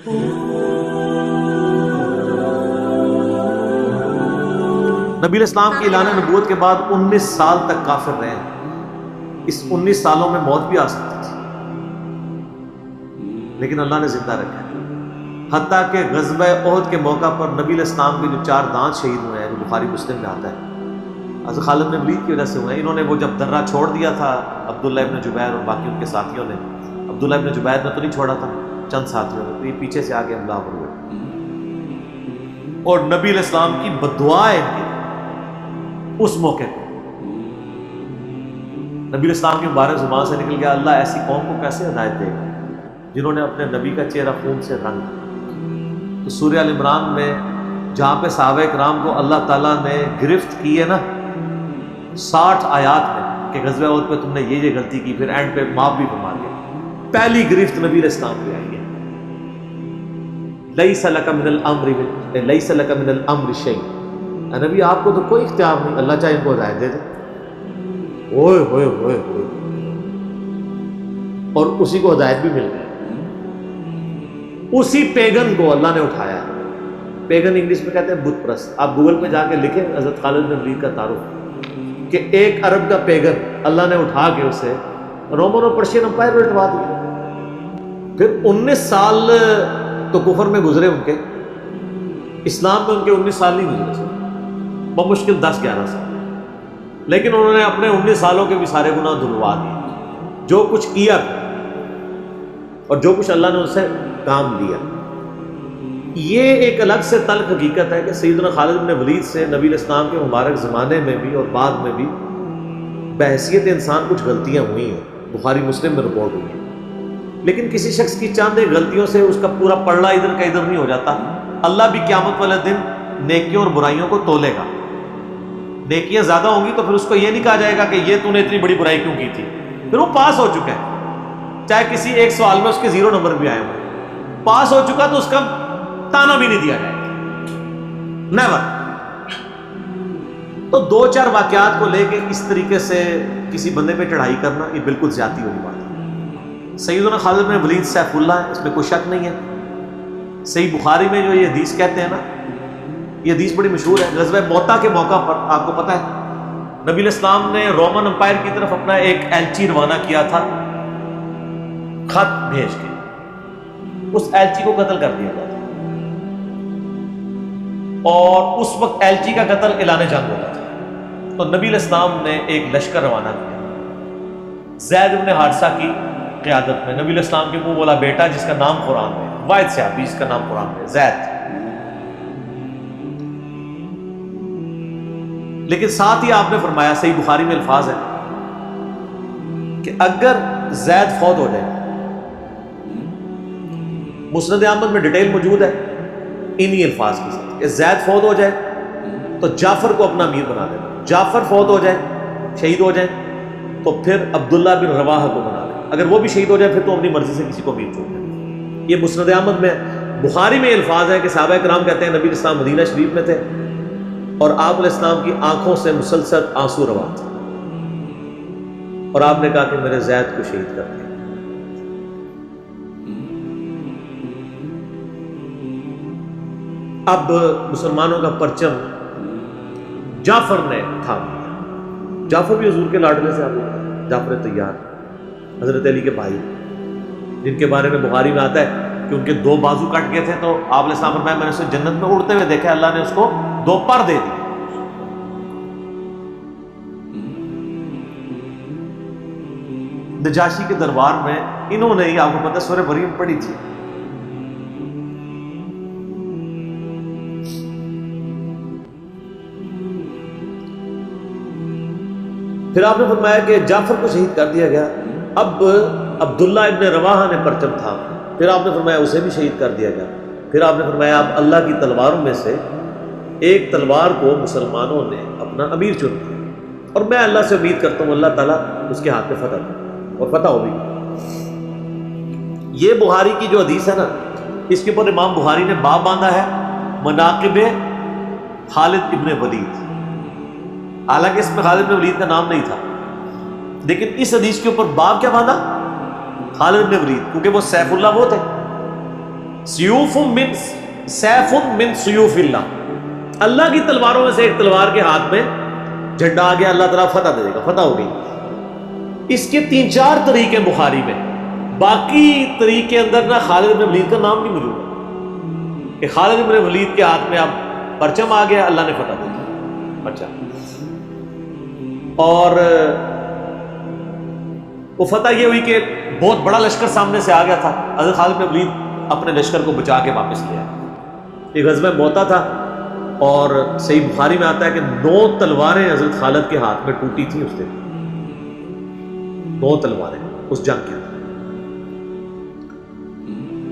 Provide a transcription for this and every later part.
نبی علیہ السلام کی اعلان نبوت کے بعد 19 سال تک کافر رہے ہیں۔ اس 19 سالوں میں موت بھی آ سکتی تھی، لیکن اللہ نے زندہ رکھا ہے۔ حتیٰ کہ غزوہ احد کے موقع پر نبی علیہ السلام کے جو 4 دانت شہید ہوئے ہیں، جو بخاری مسلم میں آتا ہے، حضرت خالد بن ولید کی وجہ سے ہوئے ہیں۔ انہوں نے وہ جب درہ چھوڑ دیا تھا، عبداللہ ابن جبیر اور باقی ان کے ساتھیوں نے، عبداللہ ابن جبیر نے تو نہیں چھوڑا تھا، چند ساتھیوں نے، تو یہ پیچھے سے آگے حملہ ہوئے اور نبی علیہ السلام کی بددعائیں اس موقع پہ نبی علیہ السلام کی مبارک زبان سے نکل گیا، اللہ ایسی قوم کو کیسے ہدایت دے گا جنہوں نے اپنے نبی کا چہرہ خون سے رنگ۔ تو سورہ ال عمران میں جہاں پہ صحابہ کرام کو اللہ تعالیٰ نے گرفت کی ہے نا 60 آیات میں کہ غزوہ احد پہ تم نے یہ غلطی کی، پھر اینڈ پہ معاف بھی فرما دیا، پہلی گرفت نبی علیہ السلام پہ آئی ہے، لیس لک من الامر شیء، نبی آپ کو تو کوئی اختیار نہیں، اللہ چاہے ان کو ہدایت دے دے۔ اوئے ہوئے ہوئے ہوئے، اور اسی کو ہدایت بھی مل گئی۔ اسی پیگن کو اللہ نے اٹھایا، پیگن انگلش میں کہتے ہیں بت پرست۔ آپ گوگل پہ جا کے لکھیں حضرت خالد بن ولید کا تعارف، کہ ایک عرب کا پیگن اللہ نے اٹھا کے اسے رومن اور پرشین امپائر میں لٹوا دیا۔ پھر 19 سال تو کفر میں گزرے ان کے، اسلام میں ان کے 19 سال نہیں گزرے سر، بمشکل 10-11 سال، لیکن انہوں نے اپنے 19 سالوں کے بھی سارے گناہ دھلوا دیے، جو کچھ کیا اور جو کچھ اللہ نے ان سے کام لیا۔ یہ ایک الگ سے تلخ حقیقت ہے کہ سیدنا خالد بن ولید سے نبی علیہ السلام کے مبارک زمانے میں بھی اور بعد میں بھی بحیثیت انسان کچھ غلطیاں ہوئی ہیں، بخاری مسلم میں رپورٹ ہوئی ہیں، لیکن کسی شخص کی چند ایک غلطیوں سے اس کا پورا پلڑا ادھر کا ادھر نہیں ہو جاتا۔ اللہ بھی قیامت والے دن نیکیوں اور برائیوں کو تولے گا، نیکیاں زیادہ ہوں گی تو پھر اس کو یہ نہیں کہا جائے گا کہ یہ تو نے اتنی بڑی برائی کیوں کی تھی، پھر وہ پاس ہو چکا ہے، چاہے کسی ایک سوال میں اس کے 0 نمبر بھی آئے ہوئے، پاس ہو چکا تو اس کا تانا بھی نہیں دیا جائے گا، نیور۔ تو 2-4 واقعات کو لے کے اس طریقے سے کسی بندے پہ چڑھائی کرنا یہ بالکل زیادتی والی بات ہے۔ سیدنا خالد بن ولید سیف اللہ ہے، اس میں کوئی شک نہیں ہے۔ صحیح بخاری میں جو یہ حدیث کہتے ہیں نا، یہ حدیث بڑی مشہور ہے۔ غزوہ موتا کے موقع پر آپ کو پتہ ہے نبی علیہ السلام نے رومن امپائر کی طرف اپنا ایک ایلچی روانہ کیا تھا، خط بھیج کے اس ایلچی کو قتل کر دیا گیا تھا، اور اس وقت ایلچی کا قتل اعلان جنگ ہوتا تھا۔ تو نبی علیہ السلام نے ایک لشکر روانہ کیا زید بن حارثہ کی قیادت میں، نبی علیہ السلام کے منہ بولا بیٹا جس کا نام قرآن میں، واحد صحابی جس کا نام قرآن میں، زید۔ لیکن ساتھ ہی آپ نے فرمایا، صحیح بخاری میں الفاظ ہے کہ اگر زید فوت ہو جائے، مسند احمد میں ڈیٹیل موجود ہے انہی الفاظ کے ساتھ، کہ زید فوت ہو جائے تو جعفر کو اپنا امیر بنا دینا، جعفر فوت ہو جائے شہید ہو جائے تو پھر عبداللہ بن رواحہ کو بنا لے، اگر وہ بھی شہید ہو جائے پھر تو اپنی مرضی سے کسی کو امیر چن لے۔ یہ مسند احمد میں، بخاری میں الفاظ ہے کہ صحابہ کرام کہتے ہیں نبی علیہ السلام مدینہ شریف میں تھے اور آپ علیہ السلام کی آنکھوں سے مسلسل آنسو رواں تھے، اور آپ نے کہا کہ میرے زید کو شہید کر دیا۔ اب مسلمانوں کا پرچم جعفر نے تھام لیا۔ جعفر بھی حضور کے لاڈلے سے آپ، جعفر طیار حضرت علی کے بھائی، جن کے بارے میں بخاری میں آتا ہے کہ ان کے 2 بازو کٹ گئے تھے، تو آپ علیہ السلام فرمایا میں نے اسے جنت میں اڑتے ہوئے دیکھا، اللہ نے اس کو 2 پر دے دی۔ نجاشی کے دربار میں انہوں نے ہی، آپ کو پتہ سورہ مریم پڑھی تھی، پھر آپ نے فرمایا کہ جعفر کو شہید کر دیا گیا، اب عبداللہ ابن رواحہ نے پرچم تھا، پھر آپ نے فرمایا اسے بھی شہید کر دیا گیا، پھر آپ نے فرمایا اب اللہ کی تلواروں میں سے ایک تلوار کو مسلمانوں نے اپنا امیر چن لیا، اور میں اللہ سے امید کرتا ہوں اللہ تعالیٰ اس کے ہاتھ پہ فتح دے، اور فتح ہوگی۔ یہ بخاری کی جو حدیث ہے نا، اس کے اوپر امام بخاری نے باب باندھا ہے مناقب خالد ابن ولید، حالانکہ اس میں خالد بن ولید کا نام نہیں تھا، لیکن اس حدیث کے اوپر باب کیا باندھا؟ خالد بن ولید، کیونکہ وہ سیف اللہ وہ تھے، سیوف من سیف من سیوف اللہ، اللہ کی تلواروں میں سے ایک تلوار کے ہاتھ میں جھنڈا آ گیا، اللہ تعالیٰ فتح دے دے گا، فتح ہو گئی۔ اس کے 3-4 طریقے بخاری میں، باقی طریق کے اندر نہ خالد بن ولید کا نام نہیں موجود ہے کہ خالد بن ولید کے ہاتھ میں اب پرچم آ گیا، اللہ نے فتح دے دیا پرچم۔ اور وہ فتح یہ ہوئی کہ بہت بڑا لشکر سامنے سے آ گیا تھا، حضرت خالد بن ولید اپنے لشکر کو بچا کے واپس لے آئے۔ یہ غزوہ موتا تھا، اور صحیح بخاری میں آتا ہے کہ 9 تلواریں حضرت خالد کے ہاتھ میں ٹوٹی تھیں اس دن، 9 تلواریں اس جنگ کے اندر۔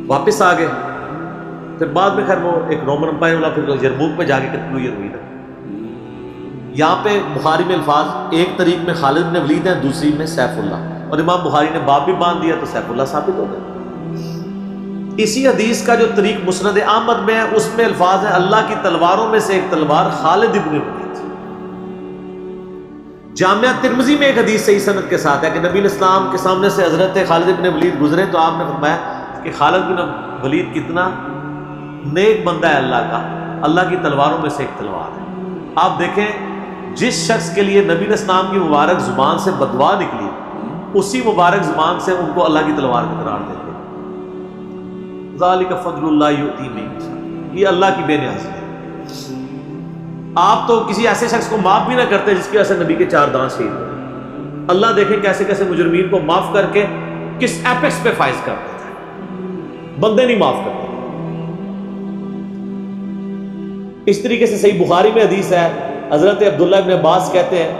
واپس آ گئے، پھر بعد میں خیر وہ ایک رومن امپائر والا پھر یرموک پہ جا کے کلیئر ہوئی نا۔ یہاں پہ بخاری میں الفاظ ایک طریق میں خالد بن ولید ہیں، دوسری میں سیف اللہ، اور امام بخاری نے باب بھی باندھ دیا تو سیف اللہ ثابت ہو گئے۔ اسی حدیث کا جو طریق مسند احمد میں ہے، اس میں الفاظ ہیں اللہ کی تلواروں میں سے ایک تلوار خالد ابن ولید۔ جامعہ ترمذی میں ایک حدیث صحیح سند کے ساتھ ہے کہ نبی الاسلام کے سامنے سے حضرت خالد ابن ولید گزرے تو آپ نے فرمایا کہ خالد بن ولید کتنا نیک بندہ ہے اللہ کا، اللہ کی تلواروں میں سے ایک تلوار ہے۔ آپ دیکھیں جس شخص کے لیے نبی الاسلام کی مبارک زبان سے بددعا نکلی، اسی مبارک زبان سے ان کو اللہ کی تلوار کا قرار دیتے۔ ذالک فضل اللہ یؤتی من یشاء، یہ اللہ کی بے نیازی ہے۔ آپ تو کسی ایسے شخص کو معاف بھی نہ کرتے جس کی وجہ سے نبی کے 4 دانت شہید ہوئے۔ اللہ دیکھیں کیسے کیسے مجرمین کو معاف کر کے کس ایپیکس پہ فائز کر دیتا ہے، بندے نہیں معاف کرتے۔ اس طریقے سے صحیح بخاری میں حدیث ہے، حضرت عبداللہ ابن عباس کہتے ہیں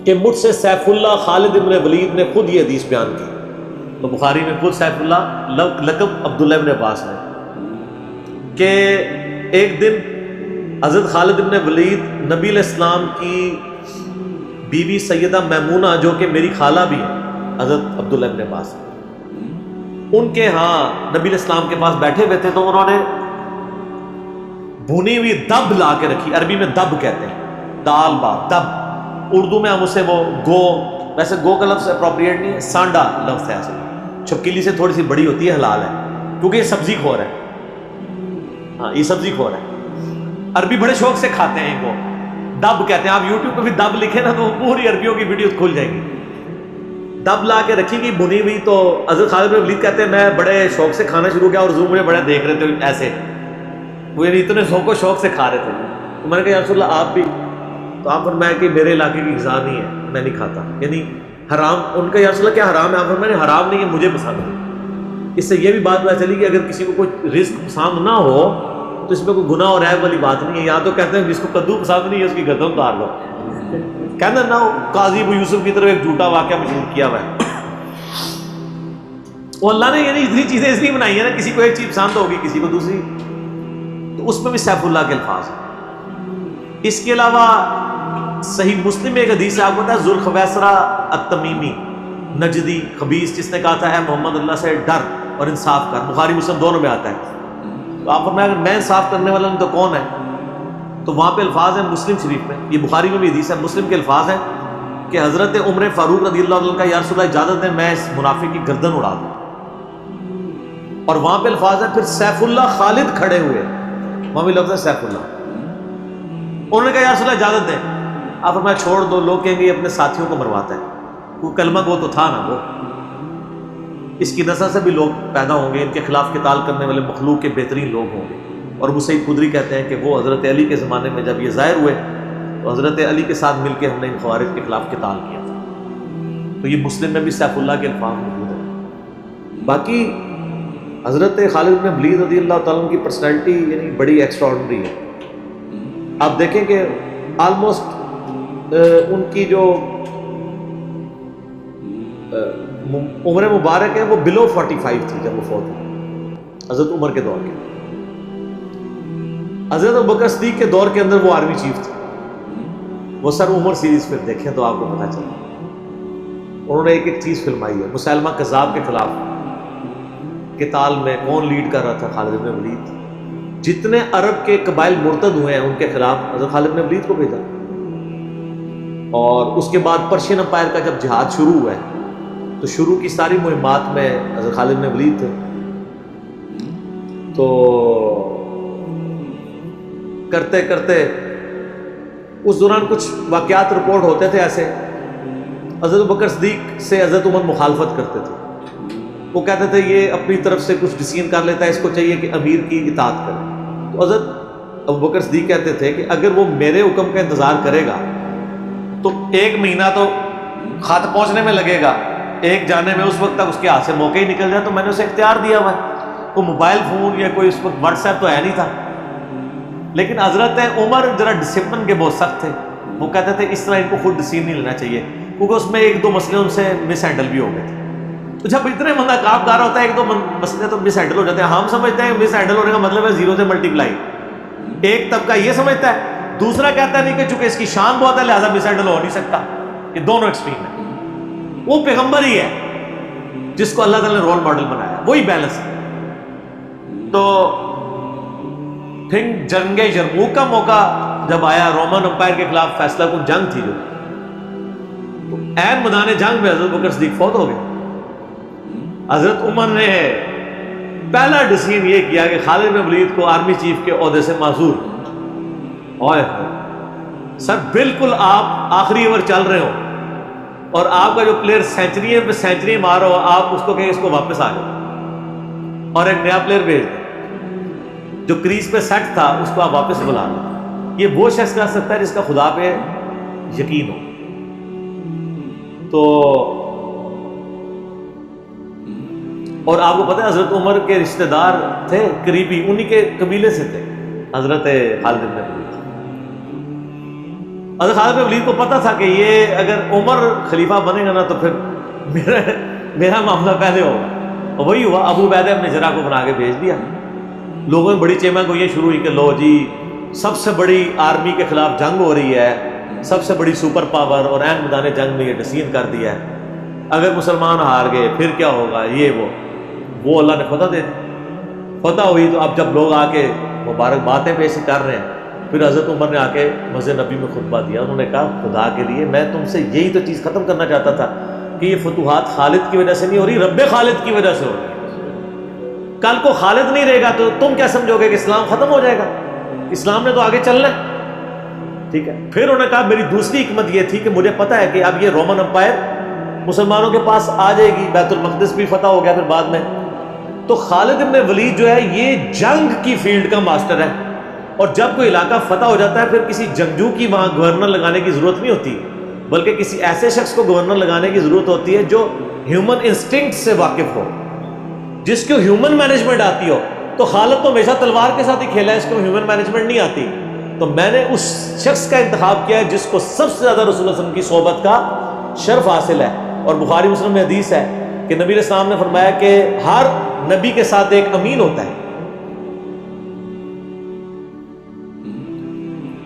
کہ مجھ سے سیف اللہ خالد ابن ولید نے خود یہ حدیث بیان کی۔ تو بخاری میں خود سیف اللہ لقب عبداللہ ابن عباس نے، کہ ایک دن حضرت خالد ابن ولید نبی علیہ السلام کی بیوی سیدہ میمونہ جو کہ میری خالہ بھی ہے، حضرت عبداللہ ابن عباس، ان کے ہاں نبی علیہ السلام کے پاس بیٹھے ہوئے تھے، تو انہوں نے بھنی ہوئی دب لا کے رکھی، عربی میں دب کہتے ہیں، دال با دب، اردو میں ہم اسے وہ گو، ویسے گو کا لفظ اپروپریٹ نہیں ہے، سانڈا لفظ ہے اصل، چھپکلی سے تھوڑی سی بڑی ہوتی ہے، حلال ہے کیونکہ یہ سبزی خور ہے، ہاں یہ سبزی خور ہے، عربی بڑے شوق سے کھاتے ہیں ان کو، دب کہتے ہیں۔ آپ یوٹیوب پہ بھی دب لکھیں نا تو پوری عربیوں کی ویڈیوز کھل جائے گی۔ دب لا کے رکھی گئی بنی ہوئی، تو حضرت خالد بن ولید کہتے ہیں میں بڑے شوق سے کھانا شروع کیا، اور حضور مجھے بڑے دیکھ رہے تھے ایسے، وہ یعنی اتنے ذوق و شوق سے کھا رہے تھے۔ تو میں نے کہا یا رسول اللہ آپ بھی، تو آپ فرمایا کہ میرے علاقے کی غذا نہیں ہے، میں نہیں کھاتا، یعنی حرام۔ ان کا یا رسول اللہ کیا حرام ہے؟ آپ فرمایا حرام نہیں ہے، مجھے پسند ہے۔ اس سے یہ بھی بات پتہ چلی کہ اگر کسی کو کوئی رزق پسند نہ ہو تو اس میں کوئی گناہ اور عیب والی بات نہیں ہے۔ یہاں تو کہتے ہیں جس کو کدو پسند نہیں ہے اس کی گردن اتار دو، کہنا نہ ہو۔ قاضی ابو یوسف کی طرف ایک جھوٹا واقعہ مشہور کیا ہوا ہے، وہ اللہ نے یعنی اتنی چیزیں اس لیے بنائی ہیں نا، کسی کو ایک چیز پسند ہوگی کسی کو دوسری، تو اس میں بھی سیف اللہ کے الفاظ ہیں۔ اس کے علاوہ صحیح مسلم میں ایک حدیث ہے، آپ کو پتا ہے ذوالخویسرہ التمیمی نجدی خبیث، جس نے کہا تھا اے محمد اللہ سے ڈر اور انصاف کر، بخاری مسلم دونوں میں آتا ہے۔ تو آپ فرمایا اگر میں انصاف کرنے والا نہیں تو کون ہے؟ تو وہاں پہ الفاظ ہیں مسلم شریف میں، یہ بخاری میں بھی حدیث ہے، مسلم کے الفاظ ہیں کہ حضرت عمر فاروق رضی اللہ عنہ کا یا رسول اللہ اجازت دیں میں اس منافق کی گردن اڑا دوں، اور وہاں پہ الفاظ ہے پھر سیف اللہ خالد کھڑے ہوئے، وہاں بھی لفظ ہے سیف اللہ، انہوں نے کہا یا رسول اللہ اجازت دیں، آپ فرمایا چھوڑ دو، لوگ کہیں گے یہ اپنے ساتھیوں کو مرواتا ہے، وہ کلمہ گو تو تھا نا، وہ اس کی نسل سے بھی لوگ پیدا ہوں گے، ان کے خلاف قتال کرنے والے مخلوق کے بہترین لوگ ہوں گے۔ اور ابو سعید خدری کہتے ہیں کہ وہ حضرت علی کے زمانے میں جب یہ ظاہر ہوئے تو حضرت علی کے ساتھ مل کے ہم نے ان خوارج کے خلاف قتال کیا تھا۔ تو یہ مسلم میں بھی سیف اللہ کے الفاظ موجود ہیں۔ باقی حضرت خالد بن ولید رضی اللہ تعالیٰ عنہ کی پرسنالٹی یعنی بڑی ایکسٹرا آرڈنری ہے۔ آپ دیکھیں کہ آلموسٹ ان کی جو عمر مبارک ہے وہ بلو 45 تھی جب وہ فوت ہوئی، حضرت عمر کے دور کے۔ حضرت ابوبکر صدیق کے دور کے اندر وہ آرمی چیف تھے۔ وہ سر عمر سیریز پھر دیکھیں تو آپ کو پتہ چلے، انہوں نے ایک ایک چیز فلمائی ہے۔ مسیلمہ کذاب کے خلاف قتال میں کون لیڈ کر رہا تھا؟ خالد بن ولید۔ جتنے عرب کے قبائل مرتد ہوئے ہیں ان کے خلاف حضرت خالد بن ولید کو بھیجا، اور اس کے بعد پرشین امپائر کا جب جہاد شروع ہوا ہے تو شروع کی ساری مہمات میں حضرت خالد بن ولید تھے۔ تو کرتے کرتے اس دوران کچھ واقعات رپورٹ ہوتے تھے ایسے. حضرت بکر صدیق سے حضرت عمر مخالفت کرتے تھے. وہ کہتے تھے یہ اپنی طرف سے کچھ ڈیسیژن کر لیتا ہے, اس کو چاہیے کہ امیر کی اطاعت کرے. تو حضرت ابو بکر صدیق کہتے تھے کہ اگر وہ میرے حکم کا انتظار کرے گا تو 1 مہینہ تو خط پہنچنے میں لگے گا, ایک جانے میں اس وقت تک اس کے ہاتھ سے موقع ہی نکل جائے. تو میں نے اسے اختیار دیا ہوا ہے. کوئی موبائل فون یا کوئی اس وقت واٹس ایپ تو ہے نہیں تھا. لیکن حضرت عمر ذرا ڈسپلن کے بہت سخت تھے. وہ کہتے تھے اس طرح ان کو خود ڈیسیژن نہیں لینا چاہیے, کیونکہ اس میں 1-2 مسئلے ان سے مس ہینڈل بھی ہو گئے تھے. تو جب اتنے بندہ کام کار ہوتا ہے 1-2 مسئلے تو مس ہینڈل ہو جاتے ہیں. ہم سمجھتے ہیں مس ہینڈل ہونے کا مطلب ہے 0 سے ملٹیپلائی. ایک طبقہ یہ سمجھتا ہے, دوسرا کہتا ہے نہیں کہ چونکہ اس کی شان بہت ہے لہٰذا مس ہینڈل ہو نہیں سکتا. یہ دونوں ایکسٹریم ہیں. وہ پیغمبر ہی ہے جس کو اللہ تعالیٰ نے رول ماڈل بنایا, وہی بیلنس ہے. تو پھر جنگ یرموک کا موقع جب آیا, رومن امپائر کے خلاف فیصلہ کن جنگ تھی جو, تو عین میدان جنگ میں حضرت بکر صدیق فوت ہو گئے. حضرت عمر نے پہلا ڈیسیژن یہ کیا کہ خالد بن ولید کو آرمی چیف کے عہدے سے معزول. اوئے سر بالکل آپ آخری اوور چل رہے ہو اور آپ کا جو پلیئر سینچری پہ سینچری مار رہا ہو, آپ اس کو کہیں اس کو واپس آ جاؤ اور ایک نیا پلیئر بھیج دیں. جو کریز پہ سیٹ تھا اس کو آپ واپس بلا لیں. یہ وہ شخص کر سکتا ہے جس کا خدا پہ یقین ہو. تو اور آپ کو پتہ ہے حضرت عمر کے رشتہ دار تھے قریبی, انہی کے قبیلے سے تھے حضرت خالد بن ولید. حضرت خالد بن ولید کو پتہ تھا کہ یہ اگر عمر خلیفہ بنے گا نا تو پھر میرا معاملہ پہلے ہوگا. اور وہی ہوا. ابو عبیدہ ابن جراح کو بنا کے بھیج دیا. لوگوں میں بڑی چیمہ گوئیاں شروع ہوئی کہ لو جی سب سے بڑی آرمی کے خلاف جنگ ہو رہی ہے, سب سے بڑی سپر پاور, اور عین میدان جنگ میں یہ ڈیسیژن کر دیا ہے, اگر مسلمان ہار گئے پھر کیا ہوگا. یہ وہ اللہ نے فتح دے دی. فتح ہوئی تو اب جب لوگ آ کے مبارک باتیں پیش کر رہے ہیں, پھر حضرت عمر نے آ کے مسجد نبی میں خطبہ دیا. انہوں نے کہا خدا کے لیے میں تم سے یہی تو چیز ختم کرنا چاہتا تھا کہ یہ فتوحات خالد کی وجہ سے نہیں ہو رہی, رب خالد کی وجہ سے ہو رہی. کل کو خالد نہیں رہے گا تو تم کیا سمجھو گے کہ اسلام ختم ہو جائے گا؟ اسلام نے تو آگے چلنا ہے. ٹھیک ہے. پھر انہوں نے کہا میری دوسری حکمت یہ تھی کہ مجھے پتا ہے کہ اب یہ رومن امپائر مسلمانوں کے پاس آ جائے گی, بیت المقدس بھی فتح ہو گیا پھر بعد میں. تو خالد بن ولید جو ہے یہ جنگ کی فیلڈ کا ماسٹر ہے, اور جب کوئی علاقہ فتح ہو جاتا ہے پھر کسی جنگجو کی وہاں گورنر لگانے کی ضرورت نہیں ہوتی, بلکہ کسی ایسے شخص کو گورنر لگانے کی ضرورت ہوتی ہے جو ہیومن انسٹنکٹ سے واقف ہو, جس کو ہیومن مینجمنٹ آتی ہو. تو خالد تو ہمیشہ تلوار کے ساتھ ہی کھیلا ہے, اس کو ہیومن مینجمنٹ نہیں آتی. تو میں نے اس شخص کا انتخاب کیا ہے جس کو سب سے زیادہ رسول اللہ صلی اللہ علیہ وسلم کی صحبت کا شرف حاصل ہے. اور بخاری مسلم میں حدیث ہے کہ نبی علیہ السلام نے فرمایا کہ ہر نبی کے ساتھ ایک امین ہوتا ہے,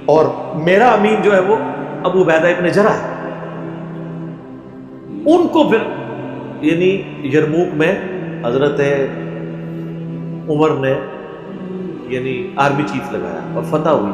اور میرا امین جو ہے وہ ابو عبیدہ ابن جراح ہے. ان کو پھر یعنی یرموک میں حضرت عمر نے یعنی آرمی چیف لگایا اور فتح ہوئی.